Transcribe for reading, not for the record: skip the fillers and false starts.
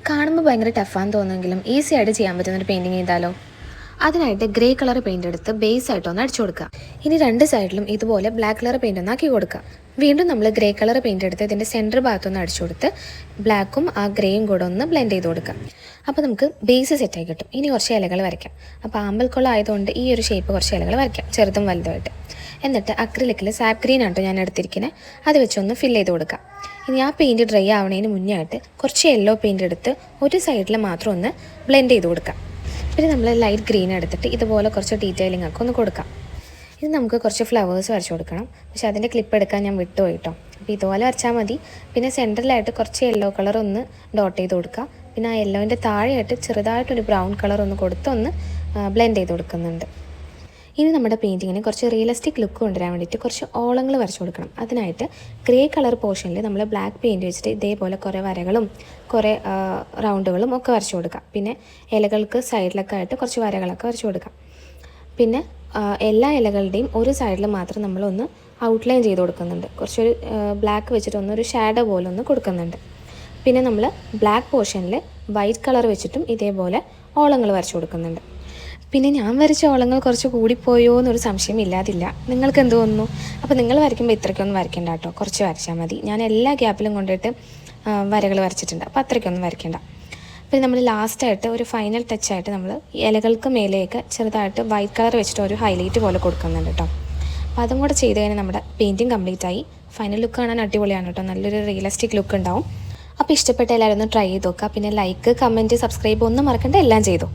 കാണുമ്പോൾ ഭയങ്കര ടഫാന്ന് തോന്നുമെങ്കിലും ഈസി ആയിട്ട് ചെയ്യാൻ പറ്റുന്ന ഒരു പെയിൻറ്റിങ് ചെയ്താലോ. അതിനായിട്ട് ഗ്രേ കളർ പെയിൻ്റ് എടുത്ത് ബേസ് ആയിട്ടൊന്ന് അടിച്ചു കൊടുക്കുക. ഇനി രണ്ട് സൈഡിലും ഇതുപോലെ ബ്ലാക്ക് കളർ പെയിൻ്റ് ഒന്ന് ആക്കി കൊടുക്കുക. വീണ്ടും നമ്മൾ ഗ്രേ കളർ പെയിൻ്റ് എടുത്ത് ഇതിൻ്റെ സെൻറ്റർ ഭാഗത്തൊന്ന് അടിച്ചു കൊടുത്ത് ബ്ലാക്കും ആ ഗ്രേയും കൂടെ ഒന്ന് ബ്ലെൻഡ് ചെയ്ത് കൊടുക്കുക. അപ്പോൾ നമുക്ക് ബേസ് സെറ്റായി കിട്ടും. ഇനി കുറച്ച് ഇലകൾ വരയ്ക്കാം. അപ്പോൾ ആമ്പൽക്കുളം ആയതുകൊണ്ട് ഈ ഒരു ഷേപ്പ് കുറച്ച് ഇലകൾ വരയ്ക്കാം, ചെറുതും വലുതുമായിട്ട്. എന്നിട്ട് അക്രിലിക്കിൽ സാപ്പ് ഗ്രീൻ ആട്ടോ ഞാൻ എടുത്തിരിക്കുന്നത്, അത് വെച്ചൊന്ന് ഫില്ല് ചെയ്ത് കൊടുക്കാം. ഇനി ആ പെയിൻറ്റ് ഡ്രൈ ആവുന്നതിന് മുന്നേ ആയിട്ട് കുറച്ച് യെല്ലോ പെയിൻ്റ് എടുത്ത് ഒരു സൈഡിൽ മാത്രം ഒന്ന് ബ്ലെൻഡ് ചെയ്ത് കൊടുക്കാം. പിന്നെ നമ്മൾ ലൈറ്റ് ഗ്രീൻ എടുത്തിട്ട് ഇതുപോലെ കുറച്ച് ഡീറ്റെയിലിംഗ് ഒക്കെ ഒന്ന് കൊടുക്കാം. ഇത് നമുക്ക് കുറച്ച് ഫ്ലവേഴ്സ് വരച്ച് കൊടുക്കണം. പക്ഷേ അതിൻ്റെ ക്ലിപ്പ് എടുക്കാൻ ഞാൻ വിട്ടുപോയി കേട്ടോ. അപ്പോൾ ഇതുപോലെ വരച്ചാൽ മതി. പിന്നെ സെൻറ്ററിലായിട്ട് കുറച്ച് യെല്ലോ കളർ ഒന്ന് ഡോട്ട് ചെയ്ത് കൊടുക്കുക. പിന്നെ ആ യെല്ലോൻ്റെ താഴെയായിട്ട് ചെറുതായിട്ടൊരു ബ്രൗൺ കളർ ഒന്ന് കൊടുത്ത് ഒന്ന് ബ്ലെൻഡ് ചെയ്ത് കൊടുക്കുന്നുണ്ട്. ഇനി നമ്മുടെ പെയിൻറ്റിങ്ങിന് കുറച്ച് റിയലിസ്റ്റിക് ലുക്ക് കൊണ്ടുവരാൻ വേണ്ടിയിട്ട് കുറച്ച് ഓളങ്ങൾ വരച്ച് കൊടുക്കണം. അതിനായിട്ട് ഗ്രേ കളർ പോർഷനിൽ നമ്മൾ ബ്ലാക്ക് പെയിൻറ്റ് വെച്ചിട്ട് ഇതേപോലെ കുറേ വരകളും കുറേ റൗണ്ടുകളും ഒക്കെ വരച്ച് കൊടുക്കാം. പിന്നെ ഇലകൾക്ക് സൈഡിലൊക്കെ ആയിട്ട് കുറച്ച് വരകളൊക്കെ വരച്ച് കൊടുക്കാം. പിന്നെ എല്ലാ ഇലകളുടെയും ഒരു സൈഡിൽ മാത്രം നമ്മളൊന്ന് ഔട്ട്ലൈൻ ചെയ്ത് കൊടുക്കുന്നുണ്ട്. കുറച്ചൊരു ബ്ലാക്ക് വെച്ചിട്ട് ഒന്നൊരു ഷാഡോ പോലെ ഒന്ന് കൊടുക്കുന്നുണ്ട്. പിന്നെ നമ്മൾ ബ്ലാക്ക് പോർഷനിൽ വൈറ്റ് കളർ വെച്ചിട്ടും ഇതേപോലെ ഓളങ്ങൾ വരച്ച് കൊടുക്കുന്നുണ്ട്. പിന്നെ ഞാൻ വരച്ച ഓളങ്ങൾ കുറച്ച് കൂടിപ്പോയോ എന്നൊരു സംശയം ഇല്ലാതില്ല. നിങ്ങൾക്ക് എന്ത് തോന്നുന്നു? അപ്പോൾ നിങ്ങൾ വരയ്ക്കുമ്പോൾ ഇത്രയ്ക്കൊന്നും വരയ്ക്കേണ്ട കേട്ടോ, കുറച്ച് വരച്ചാൽ മതി. ഞാൻ എല്ലാ ഗ്യാപ്പിലും കൊണ്ടിട്ട് വരകൾ വരച്ചിട്ടുണ്ട്, അപ്പോൾ അത്രയ്ക്കൊന്നും വരയ്ക്കേണ്ട. പിന്നെ നമ്മൾ ലാസ്റ്റായിട്ട് ഒരു ഫൈനൽ ടച്ചായിട്ട് നമ്മൾ ഇലകൾക്ക് മേലെയൊക്കെ ചെറുതായിട്ട് വൈറ്റ് കളർ വെച്ചിട്ട് ഒരു ഹൈലൈറ്റ് പോലെ കൊടുക്കുന്നുണ്ട് കേട്ടോ. അപ്പോൾ അതും കൂടെ ചെയ്ത് കഴിഞ്ഞാൽ നമ്മുടെ പെയിൻറ്റിങ് കംപ്ലീറ്റ് ആയി. ഫൈനൽ ലുക്ക് കാണാൻ അടിപൊളിയാണ് കേട്ടോ, നല്ലൊരു റിയലിസ്റ്റിക് ലുക്ക് ഉണ്ടാവും. അപ്പോൾ ഇഷ്ടപ്പെട്ട എല്ലാവരും ഒന്ന് ട്രൈ ചെയ്ത് നോക്കുക. പിന്നെ ലൈക്ക്, കമൻറ്റ്, സബ്സ്ക്രൈബ് ഒന്നും മറക്കണ്ട, എല്ലാം ചെയ്തു.